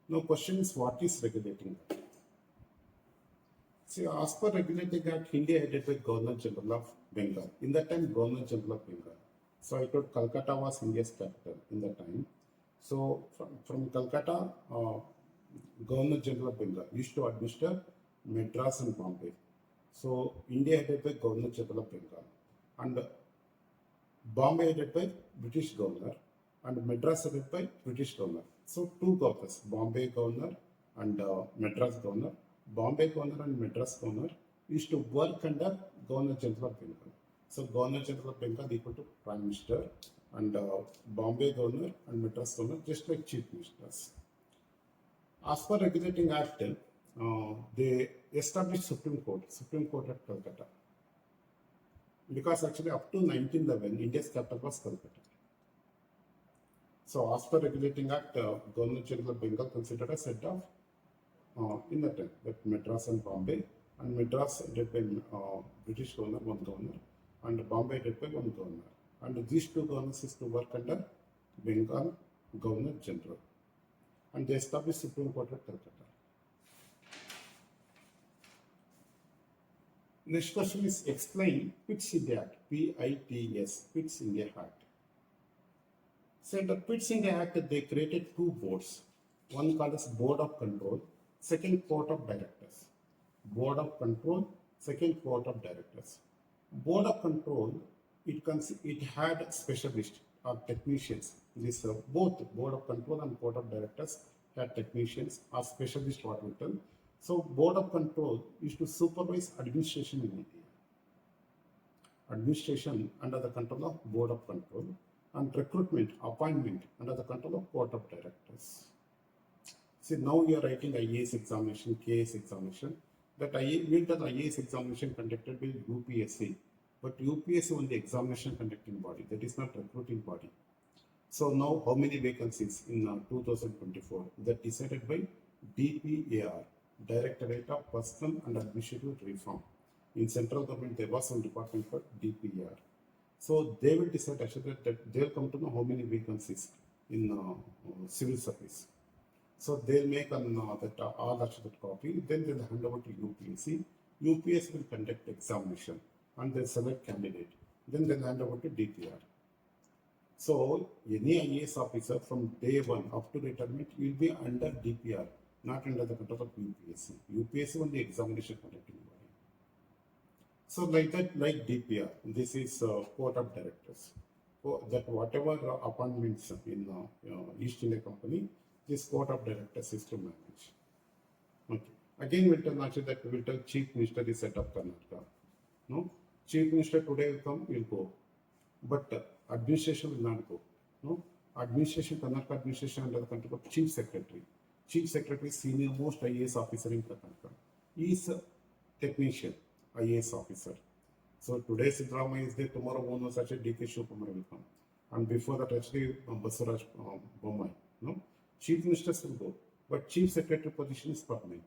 A: Now question is, what is regulating act? See, as per regulating act, India headed by Governor General of Bengal. In that time, Governor General of Bengal. So I told Calcutta was India's capital in that time. So from Calcutta, Governor General of Bengal used to administer Madras and Bombay. So India headed by Governor General of Bengal, and Bombay headed by British Governor, and Madras headed by British Governor. So two governors, Bombay Governor and Madras Governor. Bombay Governor and Madras Governor used to work under Governor General of Bengal. So Governor General of Bengal equal to Prime Minister, and Bombay Governor and Madras Governor just like Chief Ministers. As per regulating act, they established Supreme Court at Calcutta. Because actually up to 1911, India's capital was Calcutta. So as per regulating act, Governor General of Bengal considered as head of in that time, that Madras and Bombay, and Madras headed by British Governor, one Governor, and Bombay headed by one Governor. And these two governors used to work under Bengal Governor General. And they established Supreme Court at Calcutta. Next question is, explain Pitt's India Act, P-I-T-S, Pitt's India Act. So the Pitt's India Act, they created two boards. One called as Board of Control, second Board of Directors. Board of Control, second Board of Directors. Board of Control, it had specialists or technicians. This both Board of Control and Board of Directors had technicians or specialists, what we tell. So Board of Control used to supervise administration in India. Administration under the control of Board of Control, and recruitment, appointment under the control of Board of Directors. See, now you are writing IAS examination, KAS examination. That IAS examination conducted by UPSC, but UPSC only examination conducting body, that is not recruiting body. So now how many vacancies in 2024? That decided by DPAR, Directorate of Personal and Administrative Reform. In central government, there was some department for DPAR. So they will decide actually that they will come to know how many vacancies in civil service. So they'll make an all that copy, then they'll hand over to UPSC. UPSC will conduct examination and they'll select candidate. Then they'll hand over to DPR. So any IAS officer from day one up to retirement will be under DPR, not under the control of UPSC. UPSC only examination conducting body. So like that, like DPR, this is Court of Directors. That whatever appointments in East India Company, this Court of Directors is to manage. Okay. Again, we'll tell Nachi that we'll tell Chief Minister is set up Karnataka. No, Chief Minister today will come, will go, but administration will not go. No, administration, Karnataka administration under the control of Chief Secretary. Chief Secretary is senior most IAS officer in Karnataka. He is a technician, IAS officer. So today Siddaramaiah is there, tomorrow one was actually DK Shivakumar will come. And before that actually Basuraj Bommai. No, Chief Ministers will go, but Chief Secretary position is permanent.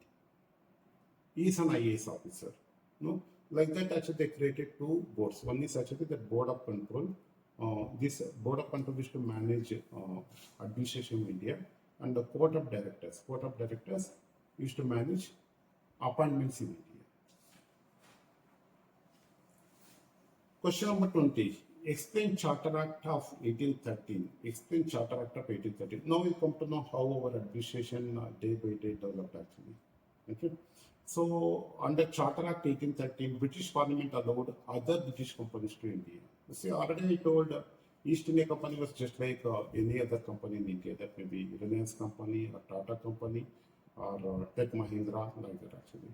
A: He is an IAS officer. No, like that actually they created two boards. One is actually the Board of Control. This Board of Control is to manage administration in India, and the Court of Directors. Court of Directors used to manage appointments in India. Question number 20. Explain Charter Act of 1813. Explain Charter Act of 1813. Now we come to know how our administration day by day developed actually. Okay. So under Charter Act 1813, British Parliament allowed other British companies to India. You see, already I told East India Company was just like any other company in India. That may be Reliance Company or Tata Company or Tech Mahindra, like that actually.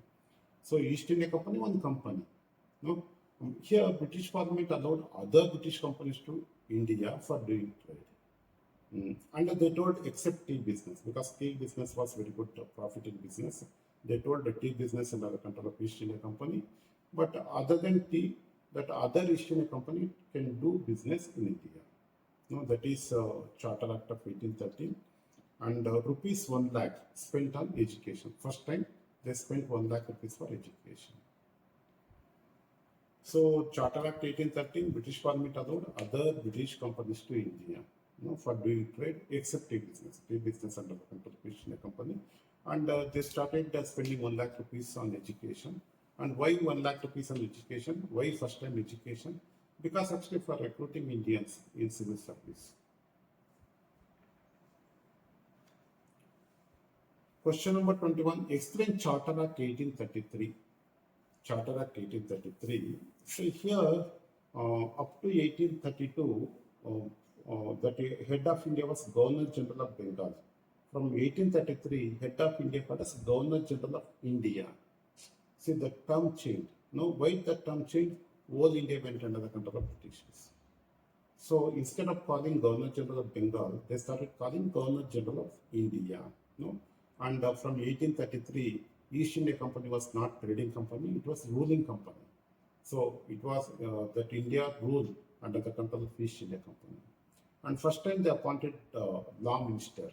A: So East India Company, one company. No, here British Parliament allowed other British companies to India for doing trade. And they told except tea business because tea business was very good profiting business. They told the tea business under the control of East India Company, but other than tea, that other East India Company can do business in India. No, that is Charter Act of 1813, and rupees 1 lakh spent on education. First time they spent 1 lakh rupees for education. So Charter Act 1813, British Parliament allowed other British companies to India, for doing trade except tea business. Tea business under the control of East India Company, and they started spending 1 lakh rupees on education. And why 1 lakh rupees on education? Why first time education? Because actually for recruiting Indians in civil service. Question number 21. Explain Charter Act 1833. Charter Act 1833. So here, up to 1832, that head of India was Governor General of Bengal. From 1833, head of India was Governor General of India. See, the term changed. Now, why the term changed? Whole India went under the control of Britishers. So instead of calling Governor General of Bengal, they started calling Governor General of India. No? And from 1833, East India Company was not trading company, it was ruling company. So it was that India ruled under the control of East India Company. And first time they appointed law minister.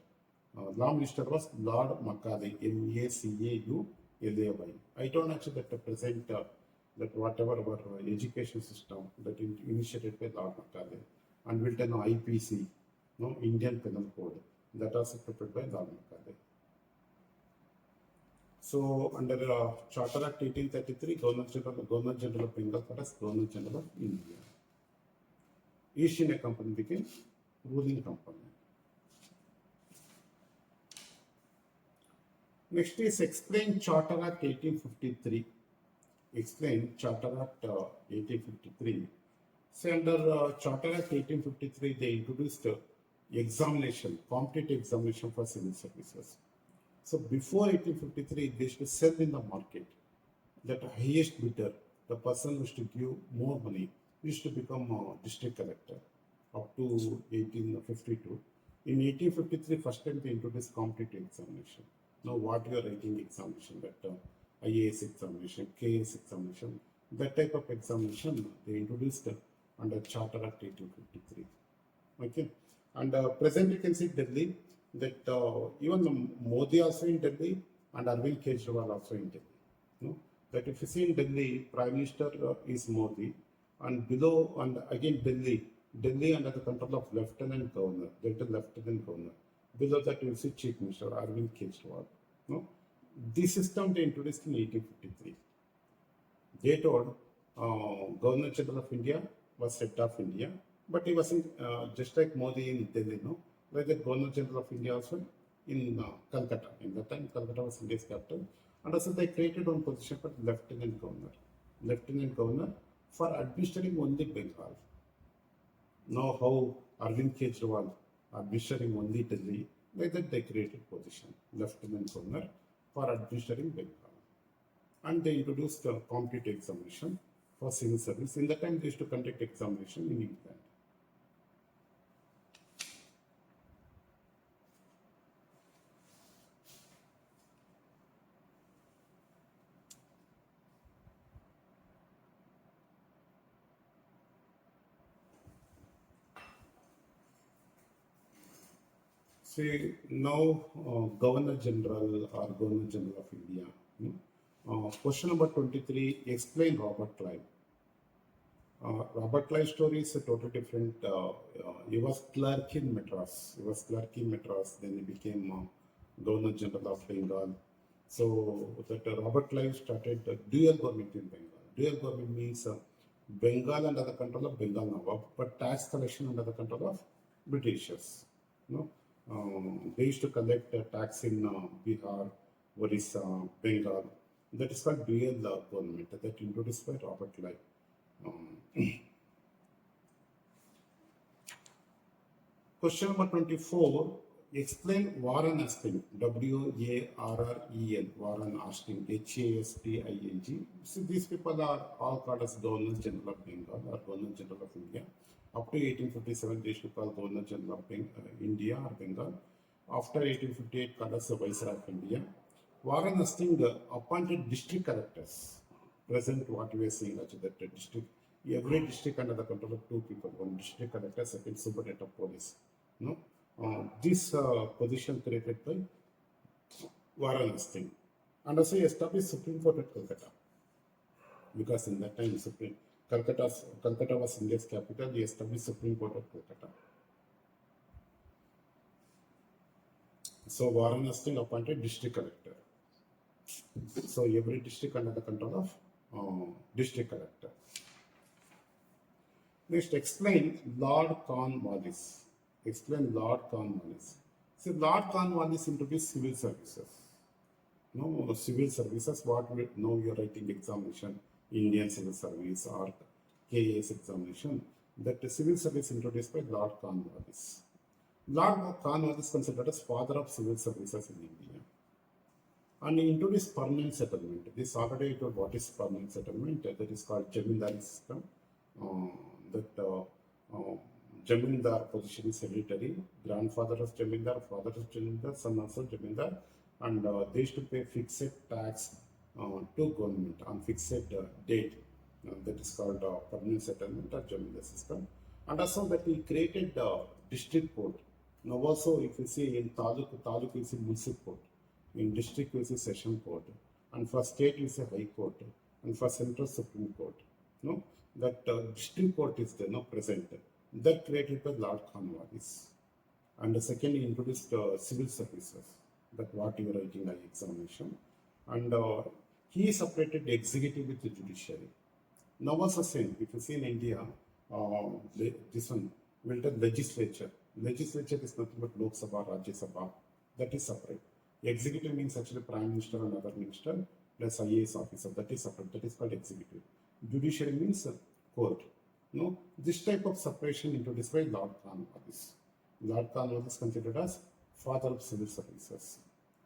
A: Law minister was Lord Macaulay, Macaulay. I don't actually that present that whatever our education system that initiated by Lord Macaulay, and built an IPC, Indian Penal Code, that was prepared by Lord Macaulay. So under Charter Act 1833, Governor General of Bengal as Governor General of India. East India Company became ruling company. Next is explain Charter Act 1853. Explain Charter Act 1853. So under Charter Act 1853, they introduced examination, competitive examination for civil services. So before 1853, they used to sell in the market that highest bidder, the person who used to give more money, used to become a district collector up to 1852. In 1853, first time they introduced competitive examination. Now what you are writing examination, that IAS examination, KAS examination, that type of examination they introduced under Charter Act 1853. Okay, and present you can see Delhi, that even Modi also in Delhi and Arvind Kejriwal also in Delhi. No? That if you see in Delhi, Prime Minister is Modi, and below, and again Delhi under the control of Lieutenant Governor, Lieutenant Governor. Below that you see Chief Minister Arvind Kejriwal. No? This system they introduced in 1853. They told Governor General of India was head of India, but he wasn't just like Modi in Delhi, no? Like the Governor General of India also in Calcutta. In that time, Calcutta was India's capital. And also they created one position for Lieutenant Governor. Lieutenant Governor for administering only Bengal. Now how Arvind Kejriwal administering only Delhi, like that they created position, Lieutenant Governor for administering Bengal. And they introduced the competitive examination for civil service. In that time, they used to conduct examination in England. See, now Governor General or Governor General of India. Question number 23, explain Robert Clive. Robert Clive's story is a totally different. He was clerk in Madras. Then he became Governor General of Bengal. So that Robert Clive started dual government in Bengal. Dual government means Bengal under the control of Bengal Nawab, but tax collection under the control of Britishers. No, they used to collect tax in Bihar, Orissa, Bengal. That is called dual government that introduced by Robert Clive. Question number 24. Explain Warren Asting. W-A-R-R-E-N. Warren Asting. H-A-S-T-I-N-G. So these people are all called as Governors General of Bengal or Governor General of India. Up to 1857, they used to call Governor General of India or Bengal. After 1858, called as the Viceroy of India. Warren Hastings appointed district collectors. Present what we are seeing actually that district, every district under the control of two people, one district collector, second superintendent of police. No, this position created by Warren Hastings, and also he established Supreme Court at Calcutta because in that time Calcutta was India's capital. He established Supreme Court at Calcutta. So Warren Hastings appointed district collector. So every district under the control of district collector. Next, explain Lord Cornwallis. Explain Lord Cornwallis. See, Lord Cornwallis introduced civil services. No, civil services, what we know you're writing examination, Indian civil service or KAS examination, that the civil service introduced by Lord Cornwallis. Lord Cornwallis is considered as father of civil services in India. And he introduced permanent settlement. This already told what is permanent settlement. That is called Jamindari system. Jamindar position is hereditary. Grandfather was Jamindar, father was Jamindar, son also Jamindar. And they used to pay fixed tax to government on fixed date. That is called permanent settlement or Jamindar system. And also that he created district court. Now also if you see in Taluk is a municipal court. In district you see session court. And for state you see high court. And for central Supreme Court. No, that district court is there, no, present. That created by Lord Cornwallis. And the second, he introduced civil services, that what you are writing in examination. And he separated the executive with the judiciary. Now also same, if you see in India, this one, we'll tell legislature. Legislature is nothing but Lok Sabha, Rajya Sabha. That is separate. Executive means actually Prime Minister and other minister plus IAS officer. That is separate. That is called executive. Judiciary means court. No, this type of separation introduced by Lord Cornwallis. Lord Cornwallis is considered as father of civil services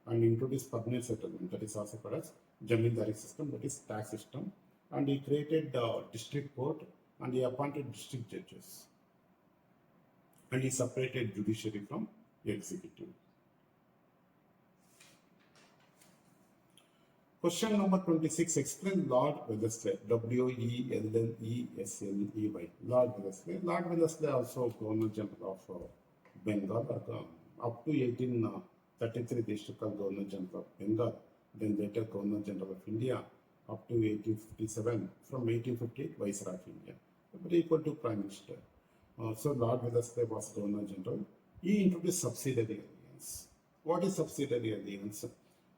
A: and introduced permanent settlement. That is also called as Jamindari system. That is tax system. And he created district court and he appointed district judges. And he separated judiciary from executive. Question number 26. Explain Lord Wellesley. W-E-L-L-E-S-L-E-Y. Lord Wellesley. Lord Wellesley also Governor General of Bengal. Up to 1833, they used to call Governor General of Bengal. Then later Governor General of India. Up to 1857. From 1858, Viceroy of India. But equal to Prime Minister. So Lord Wellesley was Governor General. He introduced subsidiary alliance. What is subsidiary alliance?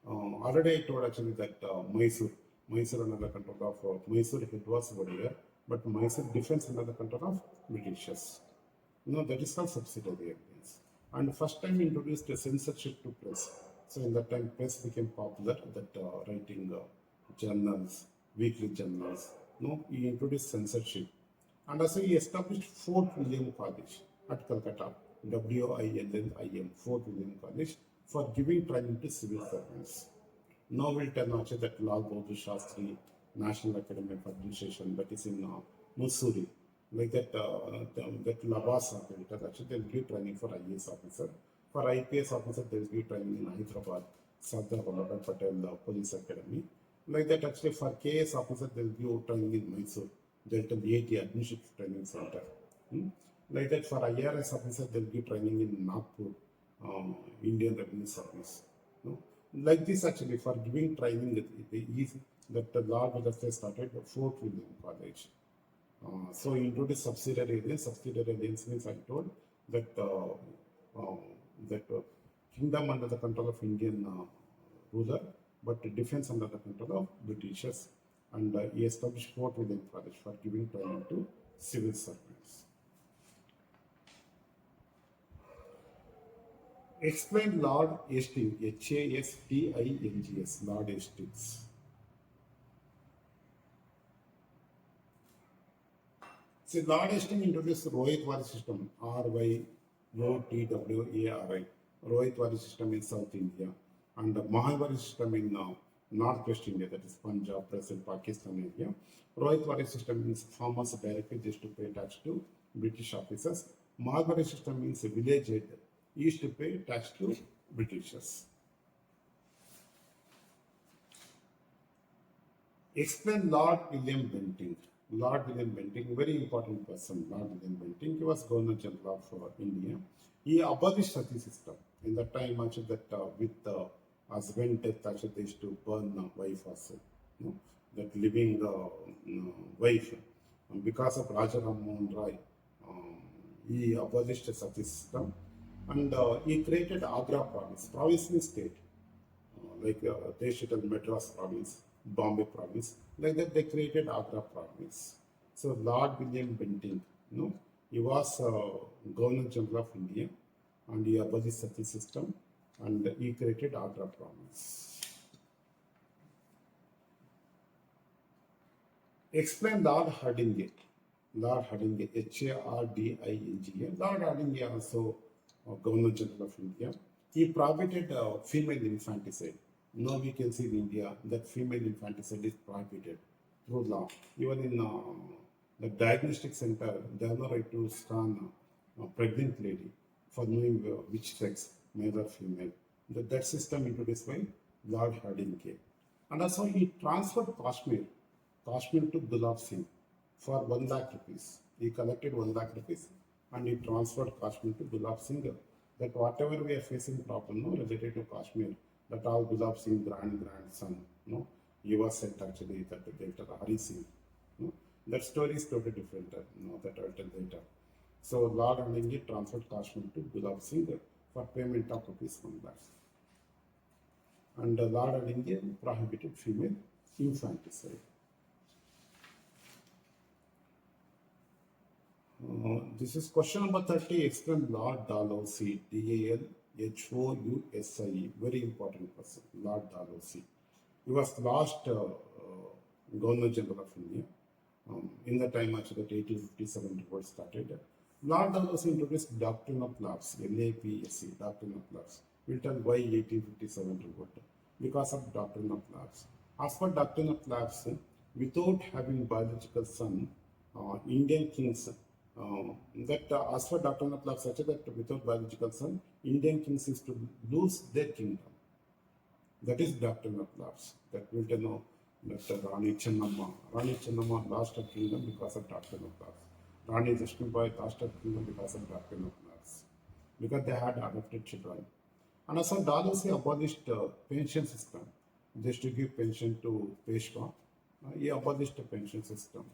A: Already I told actually that Mysore under the control of Mysore it was Vodiyar, but Mysore defense under the control of Britishers. That is called subsidiary alliance. And first time introduced a censorship to press. So in that time press became popular, that writing journals, weekly journals. He introduced censorship. And also he established Fort William College at Calcutta, WILLIM, Fort William College, for giving training to civil servants. Now we'll tell also that Lal Bahadur Shastri National Academy of Administration, that is in Mussoorie. Like that, that Labas actually they'll give training for IAS officer. For IPS officer, they'll give training in Hyderabad, Sardar Vallabhbhai Patel Police Academy. Like that, actually for KS officer, they'll give training in Mysore, Delta BAT Administrative Training Center. Like that, for IRS officer, they'll give training in Nagpur. Indian Revenue Service. Like this actually for giving training that the Lord Wellesley started Fort William College. So he introduced subsidiary alliance. Subsidiary alliance means I told that kingdom under the control of Indian ruler, but defense under the control of Britishers, and he established Fort William College for giving training to civil servants. Explain Lord Hastings, Hastings, Lord Hastings. See, Lord Hastings introduced Rohitwari system, Ryotwari, Rohitwari system in South India, and the Mahabari system in Northwest India, that is Punjab, present Pakistan area. Rohitwari system means farmers directly used to pay tax to British officers. Mahabari system means village head used to pay tax to Britishers. Explain Lord William Bentinck. Lord William Bentinck, very important person, Lord William Bentinck. He was Governor General of India. He abolished sati system. In that time, actually, that with husband death, actually, they used to burn wife also. You know, that living wife. Because of Raja Ram Mohan Rai, he abolished the sati system. And he created Agra province. Province means state. Like they should have Madras province, Bombay province. Like that, they created Agra province. So Lord William Bentinck, he was Governor General of India, and he abolished sati system, and he created Agra province. Explain Lord Hardinge. Lord Hardinge, Hardinge. Lord Hardinge also Governor General of India. He prohibited female infanticide. Now we can see in India that female infanticide is prohibited through law. Even in the diagnostic center, they have no right to scan a pregnant lady for knowing which sex, male or female. That system introduced by Lord Hardinge. And also he transferred Kashmir to Gulab Singh for 1 lakh rupees. He collected 1 lakh rupees and he transferred Kashmir to Gulab Singh. That whatever we are facing problem related to Kashmir, that all Gulab Singh grandson, he was sent actually that later Hari Singh. That story is totally different. That I will tell later. So Lord Hardinge transferred Kashmir to Gulab Singh for payment of rupees 1 lakh. And Lord Hardinge prohibited female infanticide. This is question number 30. Explain Lord Dalhousie, Dalhousie. Very important person, Lord Dalhousie. He was last Governor General of India. In the time actually that 1857 revolt started. Lord Dalhousie introduced Doctrine of Lapse, LAPSE, Doctrine of Lapse. We'll tell why 1857 revolt. Because of Doctrine of Lapse. As per Doctrine of Lapse, without having biological son, Indian kings as for Doctrine of Lapse, such that without biological son, Indian kings is to lose their kingdom. That is Doctrine of Lapse. That we will know that Rani Chennamma lost her kingdom because of Doctrine of Lapse. Rani Lakshmibai lost her kingdom because of Doctrine of Lapse. Because they had adopted children. And also Dalhousie abolished pension system. They used to give pension to Peshwa. He abolished the pension system.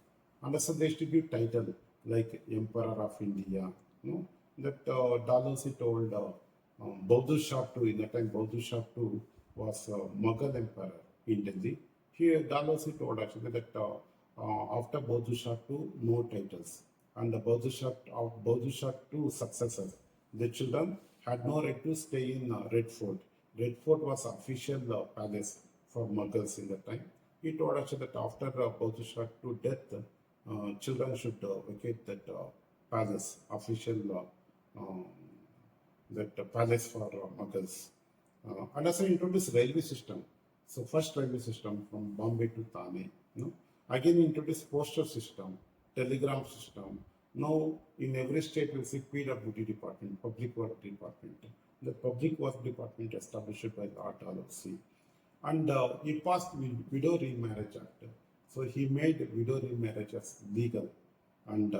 A: And also they used to give title like Emperor of India. That Dalhousie told Bahadur Shah II, in that time Bahadur Shah II was Mughal Emperor in Delhi. Here Dalhousie told actually that after Bahadur Shah II, no titles. And the Bahadur Shah II successors, the children had no right to stay in Red Fort. Red Fort was official palace for Mughals in that time. He told actually that after Bahadur Shah II death, children should vacate that palace, official palace for Mughals. And also introduced railway system. So first railway system from Bombay to Thane. Again introduced postal system, telegram system. Now in every state we see PWD department, Public Work Department. The Public Work Department established by Lord Dalhousie. And he passed Widow Remarriage Act. So he made widow remarriages legal. And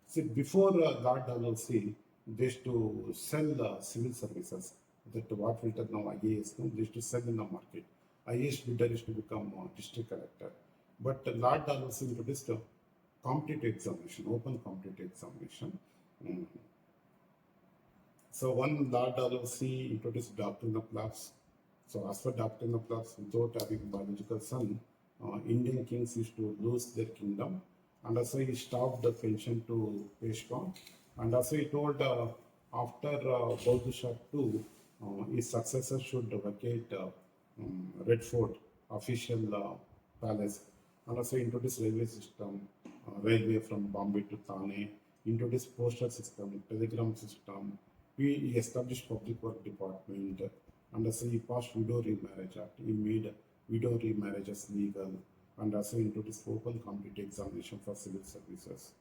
A: see, before Lord Dalhousie, they used to sell civil services. That what we tell now IAS, they used to sell in the market. IAS bidder used to become district collector. But Lord Dalhousie introduced a competitive examination, open competitive examination. So one Lord Dalhousie introduced Doctrine of Lapse. So as per doctrine of laws, without having biological son, Indian kings used to lose their kingdom, and also he stopped the pension to Peshwa, and also he told after Baudhu Shah II, his successor should vacate Red Fort, official palace, and also introduce railway system, railway from Bombay to Thane, introduce postal system, telegram system. He established public work department, and also he passed widow remarriage act. He made widow remarriages legal, and also introduced open competitive examination for civil services.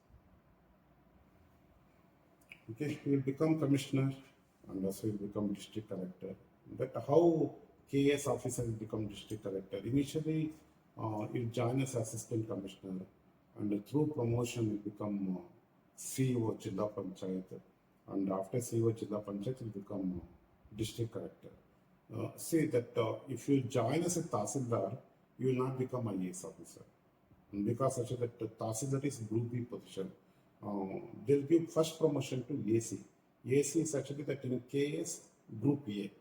A: Okay, he will become commissioner, and also he will become district collector. That how KS officer will become district collector. Initially, he will join as assistant commissioner, and through promotion he become CEO Jilla Panchayat, and after CEO Jilla Panchayat he will become district collector. Say that if you join as a Tahsildar, you will not become IAS officer. And because such that the Tahsildar is Group B position, they'll give first promotion to AC. AC is actually that in KS Group A.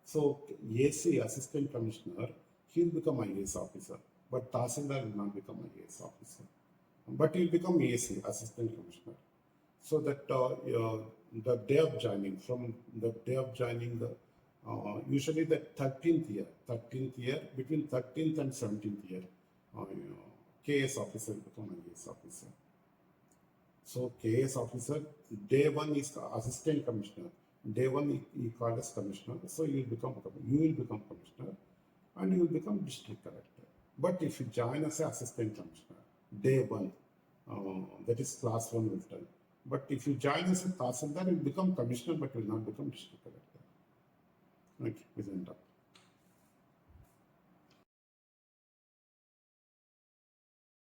A: So AC, Assistant Commissioner, he will become IAS officer, but Tahsildar will not become IAS officer. But he will become AC, Assistant Commissioner. So that the day of joining, from the day of joining, usually the 13th year, between 13th and 17th year, KS officer become IAS officer. So KS officer, day one is assistant commissioner. Day one he called as commissioner. So you will become commissioner, and you will become district collector. But if you join as an assistant commissioner, day one, that is class 1 will tell. But if you join as a Tahsildar, you will become commissioner, but will not become district collector. Okay, we end up.